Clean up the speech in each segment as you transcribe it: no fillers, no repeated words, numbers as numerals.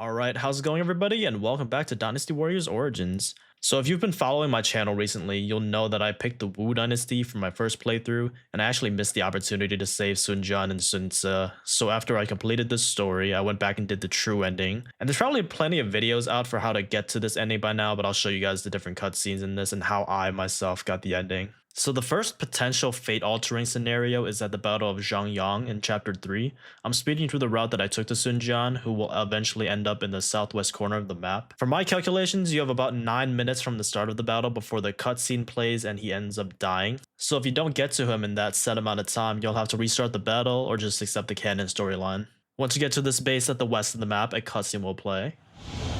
Alright, how's it going everybody, and welcome back to Dynasty Warriors Origins. So if you've been following my channel recently, you'll know that I picked the Wu Dynasty for my first playthrough, and I actually missed the opportunity to save Sun Jian and Sun Ce. So after I completed this story, I went back and did the true ending. And there's probably plenty of videos out for how to get to this ending by now, but I'll show you guys the different cutscenes in this and how I myself got the ending. So the first potential fate-altering scenario is at the Battle of Zhangyang in Chapter 3. I'm speeding through the route that I took to Sun Jian, who will eventually end up in the southwest corner of the map. For my calculations, you have about 9 minutes from the start of the battle before the cutscene plays and he ends up dying. So if you don't get to him in that set amount of time, you'll have to restart the battle or just accept the canon storyline. Once you get to this base at the west of the map, a cutscene will play.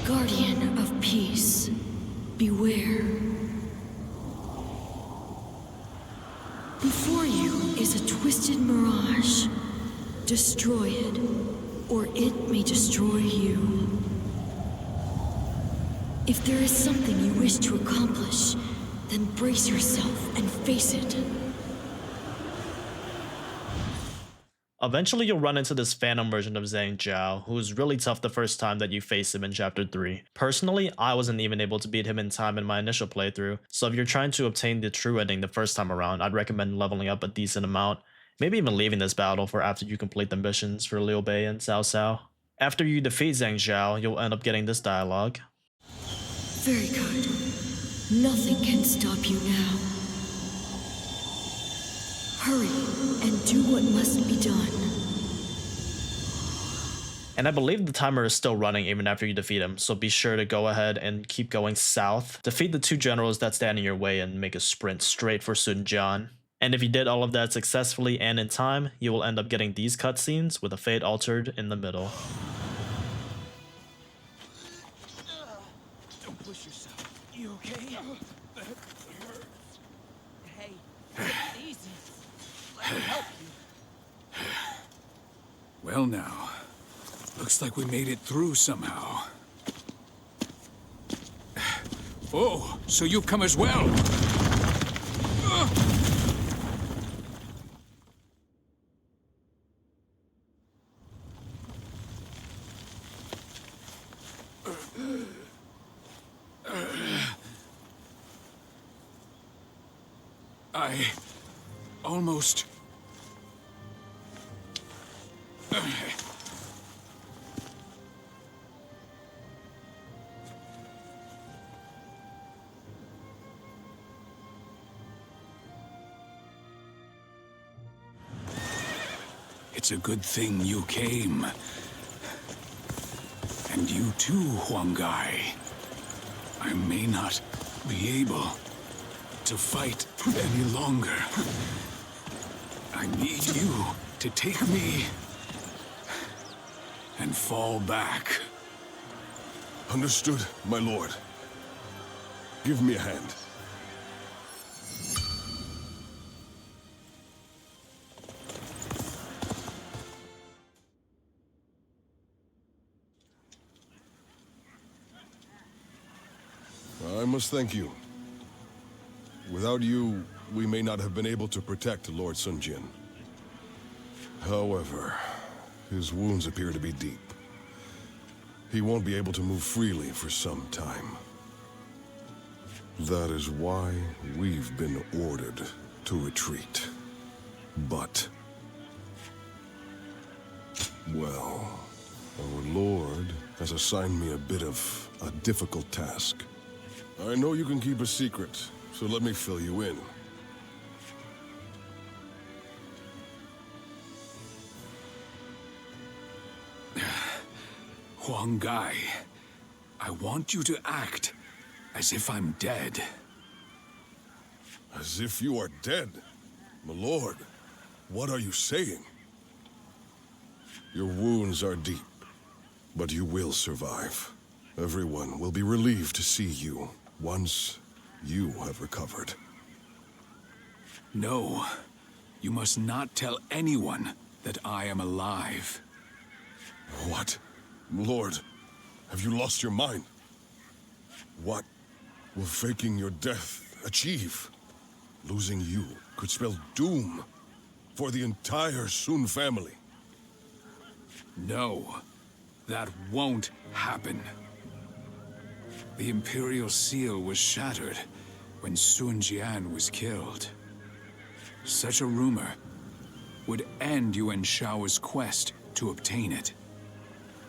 Guardian of peace, beware. Before you is a twisted mirage. Destroy it, or it may destroy you. If there is something you wish to accomplish, then brace yourself and face it. Eventually you'll run into this phantom version of Zhang Jiao, who is really tough the first time that you face him in Chapter 3. Personally, I wasn't even able to beat him in time in my initial playthrough, so if you're trying to obtain the true ending the first time around, I'd recommend leveling up a decent amount, maybe even leaving this battle for after you complete the missions for Liu Bei and Cao Cao. After you defeat Zhang Jiao, you'll end up getting this dialogue. Very good. Nothing can stop you now. Hurry and do what must be done. And I believe the timer is still running even after you defeat him, so be sure to go ahead and keep going south, defeat the two generals that stand in your way, and make a sprint straight for Sun Jian. And if you did all of that successfully and in time, you will end up getting these cutscenes with a fate altered in the middle. Don't push yourself. You okay? Hey, easy. Let me help you. Well now, looks like we made it through somehow. Oh, so you've come as well? I almost... It's a good thing you came. And you too, Huanggai. I may not be able to fight any longer. I need you to take me and fall back. Understood, my lord. Give me a hand. I must thank you. Without you, we may not have been able to protect Lord Sun Jian. However, his wounds appear to be deep. He won't be able to move freely for some time. That is why we've been ordered to retreat. But... well, our Lord has assigned me a bit of a difficult task. I know you can keep a secret, so let me fill you in. Huanggai, I want you to act as if I'm dead. As if you are dead? My lord, what are you saying? Your wounds are deep, but you will survive. Everyone will be relieved to see you once you have recovered. No, you must not tell anyone that I am alive. What? Lord, have you lost your mind? What will faking your death achieve? Losing you could spell doom for the entire Sun family. No, That won't happen. The Imperial Seal was shattered when Sun Jian was killed. Such a rumor would end Yuan Shao's quest to obtain it.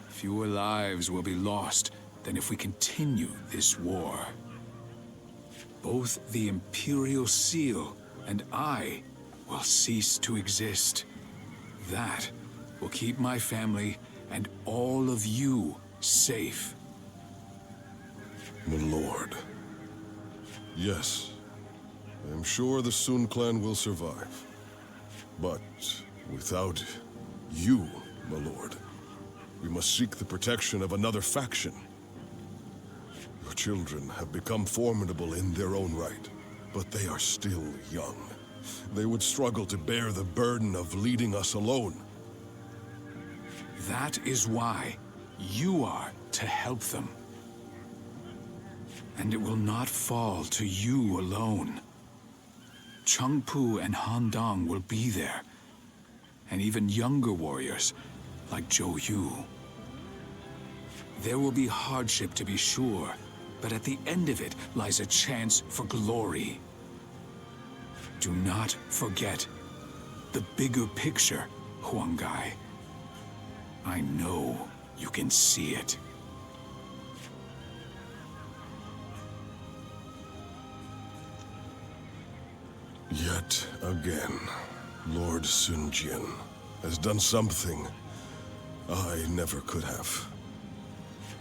Fewer lives will be lost than if we continue this war. Both the Imperial Seal and I will cease to exist. That will keep my family and all of you safe. My lord. Yes, I am sure the Sun clan will survive. But without you, my lord, we must seek the protection of another faction. Your children have become formidable in their own right, but they are still young. They would struggle to bear the burden of leading us alone. That is why you are to help them. And it will not fall to you alone. Chengpu and Han Dang will be there, and even younger warriors like Zhou Yu. There will be hardship to be sure, but at the end of it lies a chance for glory. Do not forget the bigger picture, Huanggai. I know you can see it. Yet again, Lord Sun Jian has done something I never could have.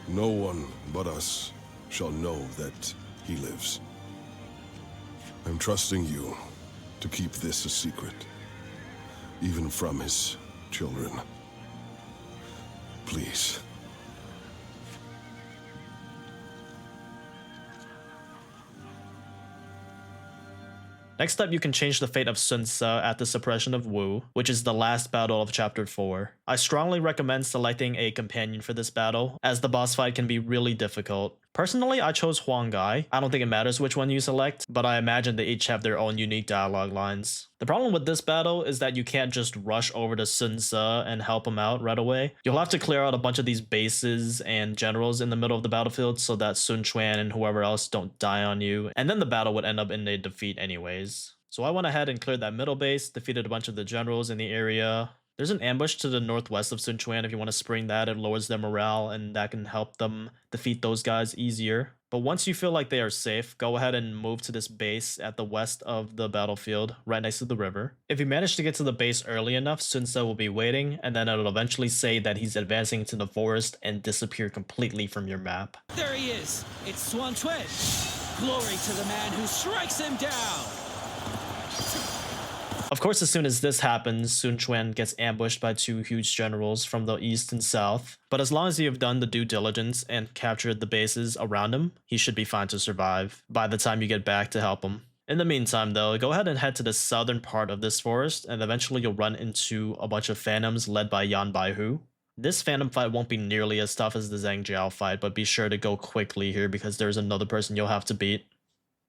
No one but us shall know that he lives. I'm trusting you to keep this a secret, even from his children. Please. Next up, you can change the fate of Sun Ce at the suppression of Wu, which is the last battle of Chapter 4. I strongly recommend selecting a companion for this battle, as the boss fight can be really difficult. Personally, I chose Huanggai. I don't think it matters which one you select, but I imagine they each have their own unique dialogue lines. The problem with this battle is that you can't just rush over to Sun Ce and help him out right away. You'll have to clear out a bunch of these bases and generals in the middle of the battlefield so that Sun Quan and whoever else don't die on you, and then the battle would end up in a defeat anyways. So I went ahead and cleared that middle base, defeated a bunch of the generals in the area. There's an ambush to the northwest of Sun Quan if you want to spring that. It lowers their morale and that can help them defeat those guys easier. But once you feel like they are safe, go ahead and move to this base at the west of the battlefield, right next to the river. If you manage to get to the base early enough, Sun Ce will be waiting, and then it'll eventually say that he's advancing into the forest and disappear completely from your map. There he is. It's Swan Chuen. Glory to the man who strikes him down. Of course, as soon as this happens, Sun Quan gets ambushed by two huge generals from the east and south, but as long as you have done the due diligence and captured the bases around him, he should be fine to survive by the time you get back to help him. In the meantime though, go ahead and head to the southern part of this forest, and eventually you'll run into a bunch of phantoms led by Yan Baihu. This phantom fight won't be nearly as tough as the Zhang Jiao fight, but be sure to go quickly here because there's another person you'll have to beat.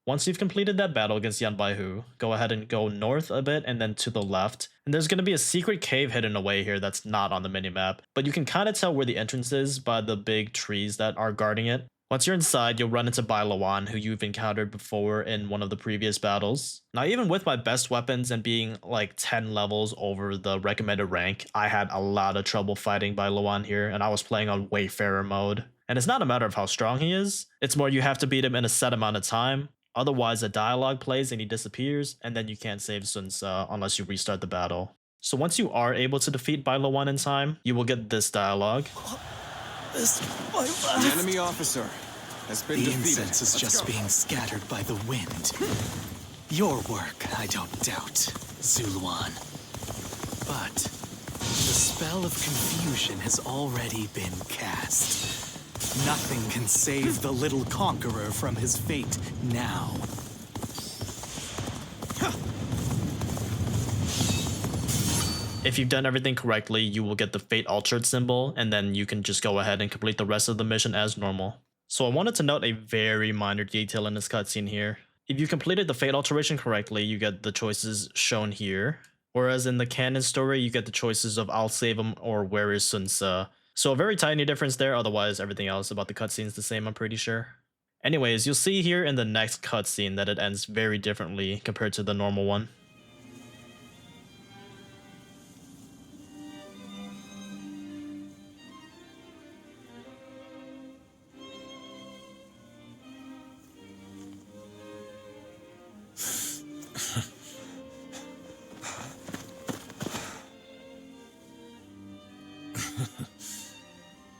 Once you've completed that battle against Yan Baihu, go ahead and go north a bit and then to the left. And there's going to be a secret cave hidden away here that's not on the minimap, but you can kind of tell where the entrance is by the big trees that are guarding it. Once you're inside, you'll run into Bai Luan, who you've encountered before in one of the previous battles. Now, even with my best weapons and being like 10 levels over the recommended rank, I had a lot of trouble fighting Bai Luan here, and I was playing on Wayfarer mode. And it's not a matter of how strong he is, it's more you have to beat him in a set amount of time. Otherwise, a dialogue plays and he disappears, and then you can't save Sun Ce unless you restart the battle. So once you are able to defeat Bai Luan in time, you will get this dialogue. This my last. The enemy officer has been The defeated. incense is just being scattered by the wind. Your work, I don't doubt, Zuluan. But the spell of confusion has already been cast. Nothing can save the little conqueror from his fate now. If you've done everything correctly, you will get the Fate Altered symbol, and then you can just go ahead and complete the rest of the mission as normal. So I wanted to note a very minor detail in this cutscene here. If you completed the Fate Alteration correctly, you get the choices shown here. Whereas in the canon story, you get the choices of I'll save him or Where is Sun Ce. So a very tiny difference there, otherwise everything else about the cutscene's the same, I'm pretty sure. Anyways, you'll see here in the next cutscene that it ends very differently compared to the normal one.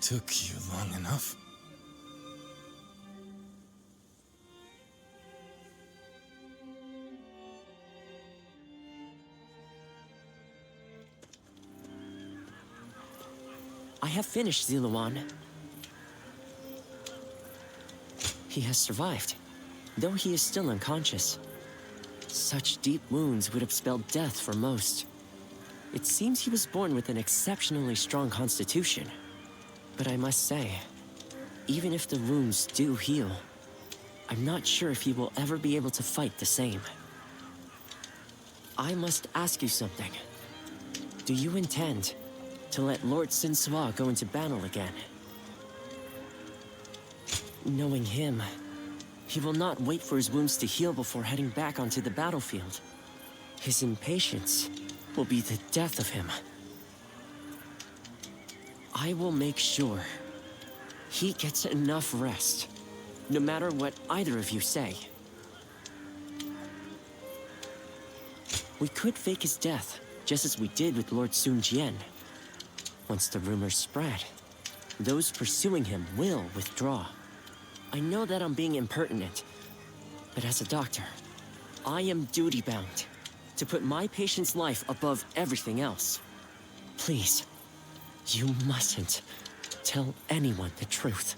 Took you long enough. I have finished Ziluan. He has survived, though he is still unconscious. Such deep wounds would have spelled death for most. It seems he was born with an exceptionally strong constitution. But I must say, even if the wounds do heal, I'm not sure if he will ever be able to fight the same. I must ask you something. Do you intend to let Lord Sinsoir go into battle again? Knowing him, he will not wait for his wounds to heal before heading back onto the battlefield. His impatience will be the death of him. I will make sure he gets enough rest, no matter what either of you say. We could fake his death, just as we did with Lord Sun Jian. Once the rumors spread, those pursuing him will withdraw. I know that I'm being impertinent, but as a doctor, I am duty-bound to put my patient's life above everything else. Please, you mustn't tell anyone the truth.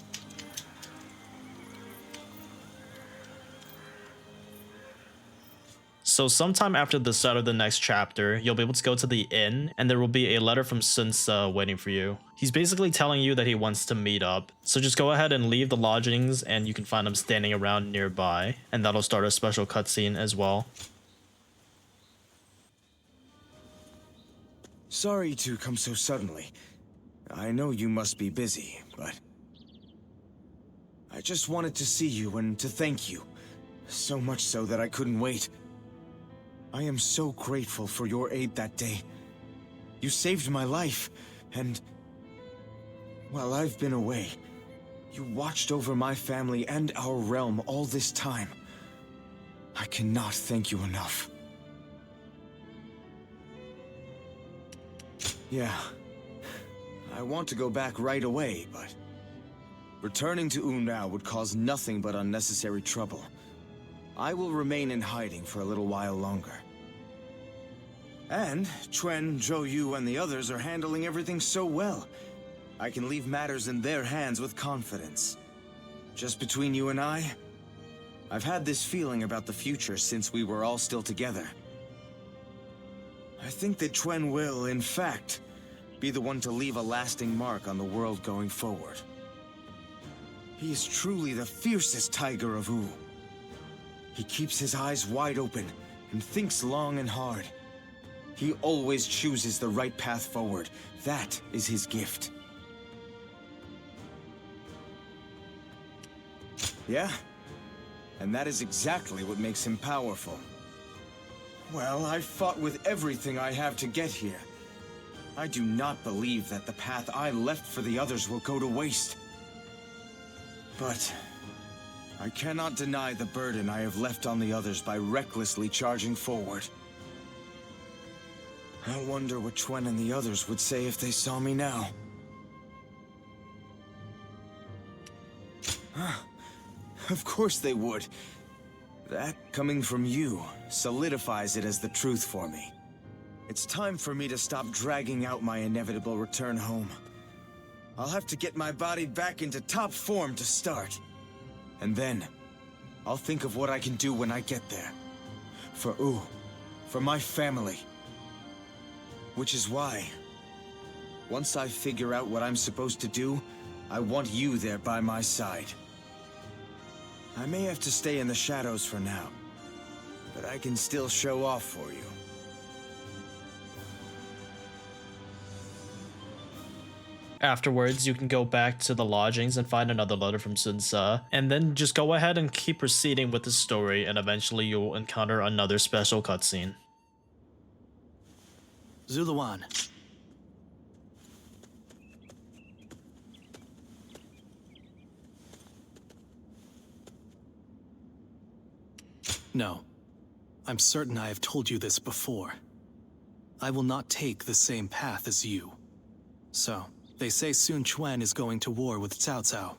So sometime after the start of the next chapter, you'll be able to go to the inn, and there will be a letter from Sun Ce waiting for you. He's basically telling you that he wants to meet up, so just go ahead and leave the lodgings and you can find him standing around nearby, and that'll start a special cutscene as well. Sorry to come so suddenly. I know you must be busy, but I just wanted to see you and to thank you. So much so that I couldn't wait. I am so grateful for your aid that day. You saved my life, and while I've been away, you watched over my family and our realm all this time. I cannot thank you enough. Yeah, I want to go back right away, but returning to Unao would cause nothing but unnecessary trouble. I will remain in hiding for a little while longer. And Chuen, Zhou Yu, and the others are handling everything so well. I can leave matters in their hands with confidence. Just between you and I've had this feeling about the future since we were all still together. I think that Chuen will, in fact, be the one to leave a lasting mark on the world going forward. He is truly the fiercest tiger of Wu. He keeps his eyes wide open and thinks long and hard. He always chooses the right path forward. That is his gift. Yeah, and that is exactly what makes him powerful. Well, I fought with everything I have to get here. I do not believe that the path I left for the others will go to waste. But I cannot deny the burden I have left on the others by recklessly charging forward. I wonder what Chuen and the others would say if they saw me now. Of course they would. That, coming from you, solidifies it as the truth for me. It's time for me to stop dragging out my inevitable return home. I'll have to get my body back into top form to start. And then, I'll think of what I can do when I get there. For Wu, for my family. Which is why, once I figure out what I'm supposed to do, I want you there by my side. I may have to stay in the shadows for now, but I can still show off for you. Afterwards, you can go back to the lodgings and find another letter from Sun Ce, and then just go ahead and keep proceeding with the story, and eventually you'll encounter another special cutscene. Zuluan. No. I'm certain I have told you this before. I will not take the same path as you. So, they say Sun Quan is going to war with Cao Cao.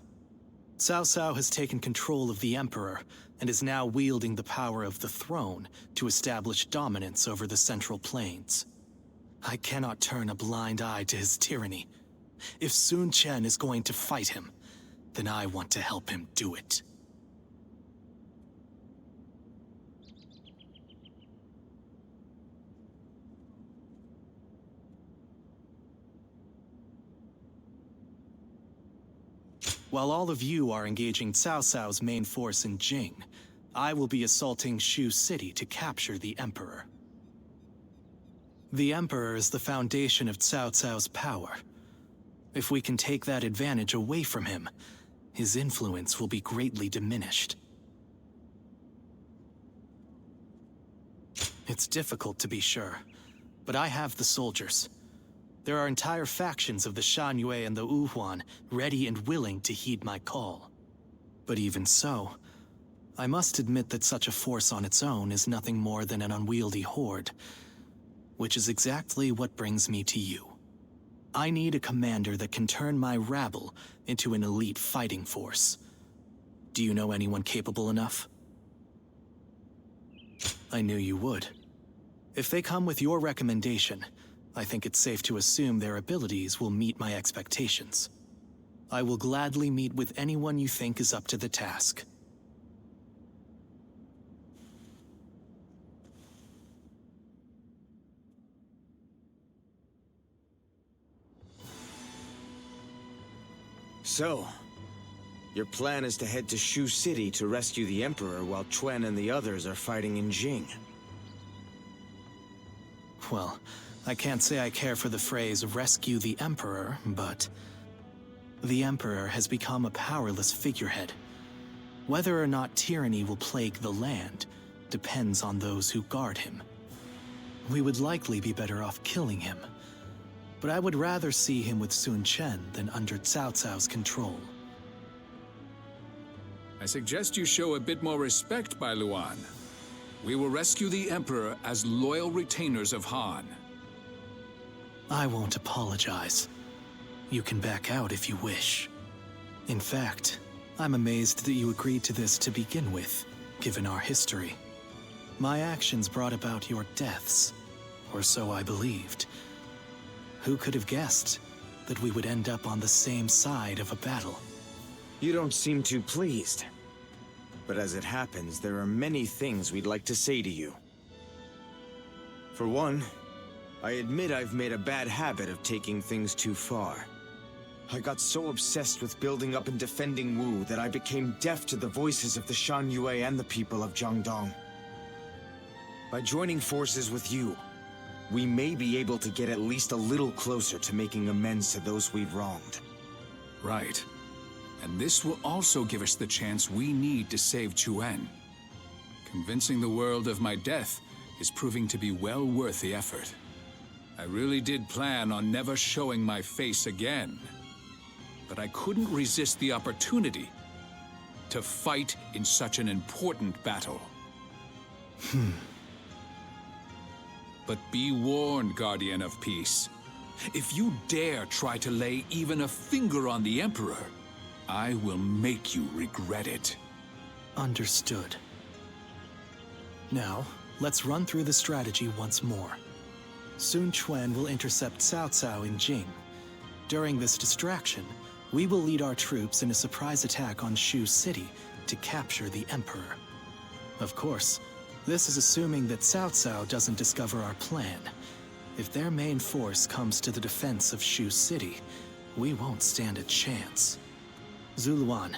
Cao Cao has taken control of the Emperor and is now wielding the power of the throne to establish dominance over the Central Plains. I cannot turn a blind eye to his tyranny. If Sun Quan is going to fight him, then I want to help him do it. While all of you are engaging Cao Cao's main force in Jing, I will be assaulting Shu City to capture the Emperor. The Emperor is the foundation of Cao Cao's power. If we can take that advantage away from him, his influence will be greatly diminished. It's difficult to be sure, but I have the soldiers. There are entire factions of the Shan Yue and the Wuhuan ready and willing to heed my call. But even so, I must admit that such a force on its own is nothing more than an unwieldy horde, which is exactly what brings me to you. I need a commander that can turn my rabble into an elite fighting force. Do you know anyone capable enough? I knew you would. If they come with your recommendation, I think it's safe to assume their abilities will meet my expectations. I will gladly meet with anyone you think is up to the task. So, your plan is to head to Shu City to rescue the Emperor while Quan and the others are fighting in Jing. Well, I can't say I care for the phrase rescue the Emperor, but the Emperor has become a powerless figurehead. Whether or not tyranny will plague the land depends on those who guard him. We would likely be better off killing him, but I would rather see him with Sun Quan than under Cao Cao's control. I suggest you show a bit more respect, Bai Luan. We will rescue the Emperor as loyal retainers of Han. I won't apologize. You can back out if you wish. In fact, I'm amazed that you agreed to this to begin with, given our history. My actions brought about your deaths, or so I believed. Who could have guessed that we would end up on the same side of a battle? You don't seem too pleased. But as it happens, there are many things we'd like to say to you. For one, I admit I've made a bad habit of taking things too far. I got so obsessed with building up and defending Wu that I became deaf to the voices of the Shan Yue and the people of Jiangdong. By joining forces with you, we may be able to get at least a little closer to making amends to those we've wronged. Right. And this will also give us the chance we need to save Chuan. Convincing the world of my death is proving to be well worth the effort. I really did plan on never showing my face again. But I couldn't resist the opportunity to fight in such an important battle. But be warned, Guardian of Peace. If you dare try to lay even a finger on the Emperor, I will make you regret it. Understood. Now, let's run through the strategy once more. Sun Quan will intercept Cao Cao in Jing. During this distraction, we will lead our troops in a surprise attack on Shu City to capture the Emperor. Of course, this is assuming that Cao Cao doesn't discover our plan. If their main force comes to the defense of Shu City, we won't stand a chance. Zuluan,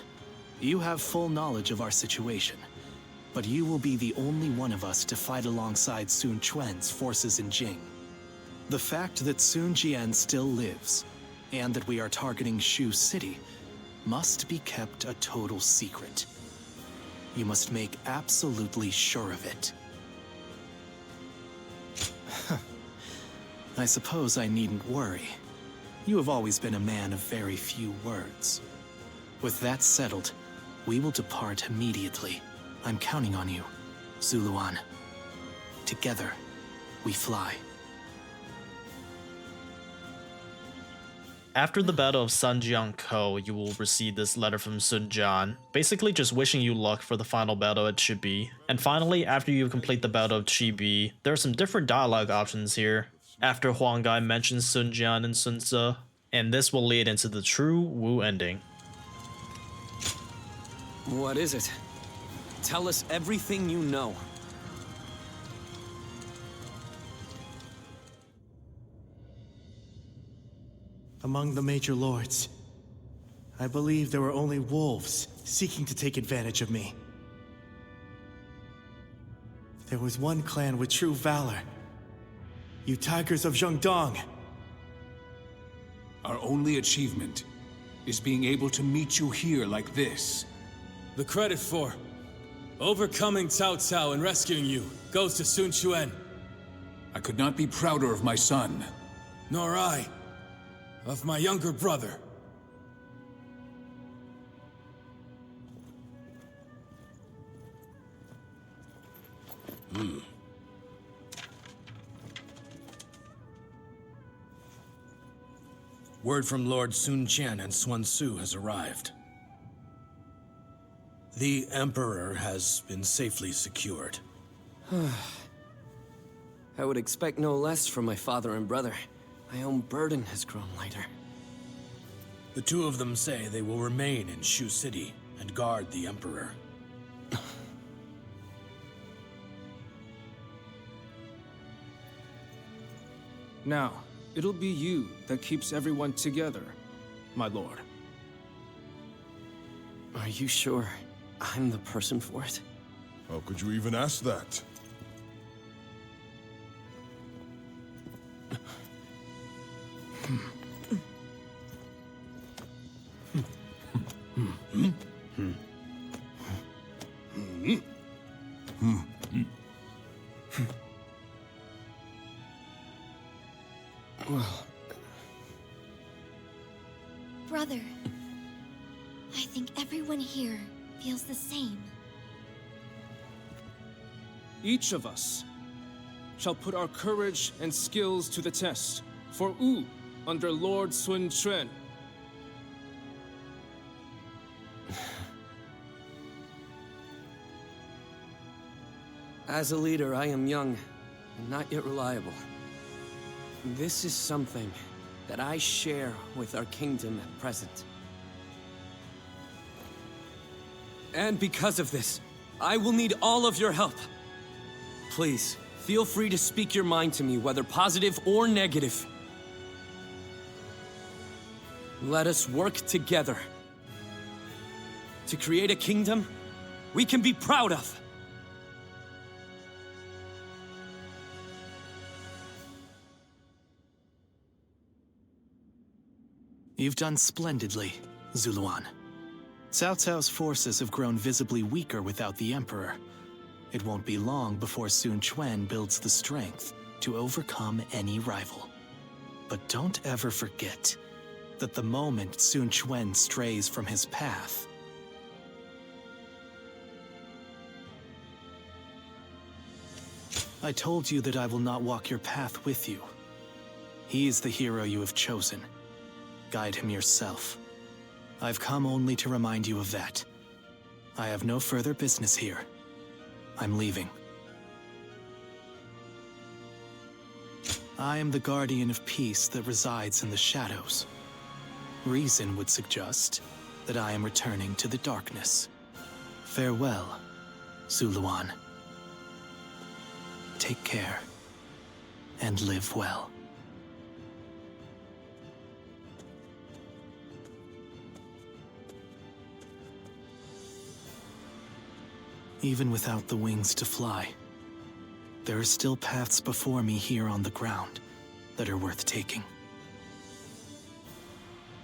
you have full knowledge of our situation, but you will be the only one of us to fight alongside Sun Quan's forces in Jing. The fact that Sun Jian still lives and that we are targeting Shu City must be kept a total secret. You must make absolutely sure of it. I suppose I needn't worry. You have always been a man of very few words. With that settled, we will depart immediately. I'm counting on you, Zuluan. Together, we fly. After the Battle of Sanjiang-ko, you will receive this letter from Sun Jian, basically just wishing you luck for the final battle at Chibi. And finally, after you complete the Battle of Chibi, there are some different dialogue options here. After Huang Gai mentions Sun Jian and Sun Ce, and this will lead into the true Wu ending. What is it? Tell us everything you know. Among the major lords, I believe there were only wolves seeking to take advantage of me. There was one clan with true valor. You tigers of Zhengdong. Our only achievement is being able to meet you here like this. The credit for overcoming Cao Cao and rescuing you goes to Sun Quan. I could not be prouder of my son. Nor I, of my younger brother. Word from Lord Sun Qian and Xuan Su has arrived. The Emperor has been safely secured. I would expect no less from my father and brother. My own burden has grown lighter. The two of them say they will remain in Shu City and guard the Emperor. Now, it'll be you that keeps everyone together, my lord. Are you sure I'm the person for it? How could you even ask that? Brother, I think everyone here feels the same. Each of us shall put our courage and skills to the test for Wu under Lord Sun Quan. As a leader, I am young and not yet reliable. This is something that I share with our kingdom at present. And because of this, I will need all of your help. Please, feel free to speak your mind to me, whether positive or negative. Let us work together to create a kingdom we can be proud of. You've done splendidly, Zuluan. Cao Cao's forces have grown visibly weaker without the Emperor. It won't be long before Sun Quan builds the strength to overcome any rival. But don't ever forget that the moment Sun Quan strays from his path, I told you that I will not walk your path with you. He is the hero you have chosen. Guide him yourself. I've come only to remind you of that. I have no further business here. I'm leaving. I am the guardian of peace that resides in the shadows. Reason would suggest that I am returning to the darkness. Farewell, Zuluan. Take care, and live well. Even without the wings to fly, there are still paths before me here on the ground that are worth taking.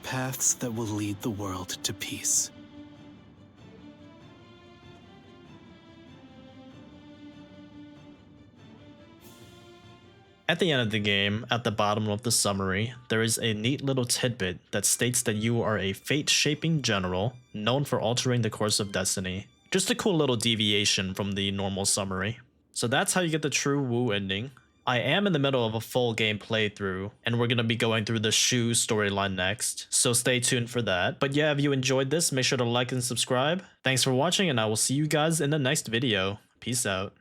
paths that will lead the world to peace. At the end of the game, at the bottom of the summary, there is a neat little tidbit that states that you are a fate-shaping general known for altering the course of destiny. Just a cool little deviation from the normal summary. So that's how you get the true Wu ending. I am in the middle of a full game playthrough, and we're going to be going through the Shu storyline next, so stay tuned for that. But yeah, if you enjoyed this, make sure to like and subscribe. Thanks for watching, and I will see you guys in the next video. Peace out.